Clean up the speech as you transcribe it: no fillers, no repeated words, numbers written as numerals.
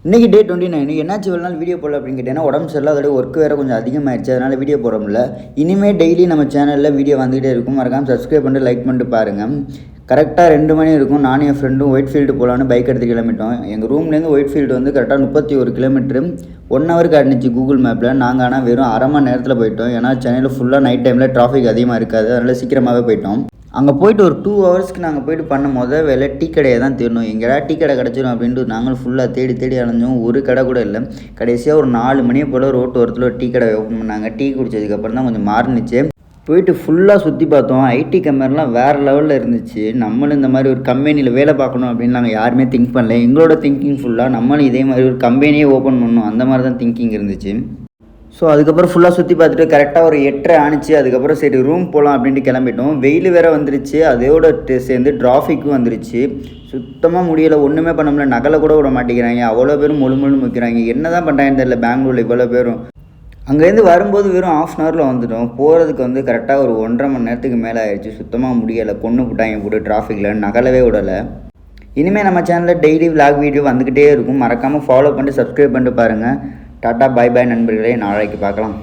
இன்றைக்கி டே 29 என்னாச்சு இவ்வளோ நாள் வீடியோ போடல அப்படின்னு கேட்டீங்கன்னா உடம்பு சரியில்லை. அதோட ஒர்க் வேறு கொஞ்சம் அதிகமாகிடுச்சு, அதனால் வீடியோ போட முடியல. இனிமேல் டெய்லி நம்ம சேனலில் வீடியோ வந்துகிட்டே இருக்கும். மறக்காமல் சப்ஸ்கிரைப் பண்ணிட்டு லைக் பண்ணிட்டு பாருங்கள். கரெக்டாக 2 மணி இருக்கும். நானும் என் ஃப்ரெண்டும் ஒயிட்ஃபீல்டு போகலான்னு பைக் எடுத்து கிளம்பிட்டோம். எங்கள் ரூம்லேருந்து ஒயிட்ஃபீல்டு வந்து கரெக்டாக 31 கிலோமீட்டரு 1 ஹவர் காட்டுனுச்சு கூகுள் மேப்பில். நாங்கள் ஆனால் வெறும் அரை மணி நேரத்தில் போயிட்டோம். ஏன்னா சென்னையில் ஃபுல்லாக நைட் டைமில் டிராஃபிக் அதிகமாக இருக்காது, அதனால் சீக்கிரமாகவே போயிட்டோம். அங்கே போயிட்டு ஒரு 2 ஹவர்ஸ்க்கு நாங்கள் போயிட்டு பண்ண வேலை டீ கடையை தான் தேடணும். எங்கேடா டீ கடை கிடச்சிடும் அப்படின்ட்டு நாங்களும் ஃபுல்லாக தேடி அலைஞ்சோம். ஒரு கடை கூட இல்லை. கடைசியாக ஒரு 4 மணியை போல் ரோட்டு ஓரத்தில் ஒரு டீ கடை ஓப்பன் பண்ணாங்க. டீ குடித்ததுக்கப்புறம் தான் கொஞ்சம் மாறினுச்சு. போயிட்டு ஃபுல்லாக சுற்றி பார்த்தோம். ஐடி கம்பெனிலாம் வேறு லெவலில் இருந்துச்சு. நம்மளும் இந்த மாதிரி ஒரு கம்பெனியில் வேலை பார்க்கணும் அப்படின்னு நாங்கள் யாருமே திங்க் பண்ணல. எங்களோட திங்கிங் ஃபுல்லாக நம்மளும் இதே மாதிரி ஒரு கம்பெனியே ஓப்பன் பண்ணணும், அந்த மாதிரி தான் திங்கிங் இருந்துச்சு. ஸோ அதுக்கப்புறம் ஃபுல்லாக சுற்றி பார்த்துட்டு கரெக்டாக ஒரு 8:30 ஆணிச்சு. அதுக்கப்புறம் சரி ரூம் போகலாம் அப்படின்ட்டு கிளம்பிட்டோம். வெயில் வேறு வந்துருச்சு, அதோட சேர்ந்து டிராஃபிக்கும் வந்துருச்சு. சுத்தமாக முடியலை, ஒன்றுமே பண்ண முடியல. நகலை கூட விட மாட்டேங்கிறாங்க, அவ்வளோ பேரும் முழு வைக்கிறாங்க. என்ன தான் பண்ணுறாங்கன்னு தெரியல பெங்களூரில் இவ்வளோ பேரும். அங்கேருந்து வரும்போது வெறும் 1/2 அன் ஹவரில் வந்துட்டோம். போகிறதுக்கு வந்து கரெக்டாக ஒரு 1.5 மணி நேரத்துக்கு மேலே ஆயிடுச்சு. சுத்தமாக முடியலை, கொண்டு போட்டாங்க போட்டு டிராஃபிக்கில், நகலவே விடலை. இனிமேல் நம்ம சேனலில் டெய்லி விளாக் வீடியோ வந்துக்கிட்டே இருக்கும். மறக்காமல் ஃபாலோ பண்ணிட்டு சப்ஸ்கிரைப் பண்ணிட்டு பாருங்கள். டாட்டா, பாய் பாய் நண்பர்களே, நாளைக்கு பார்க்கலாம்.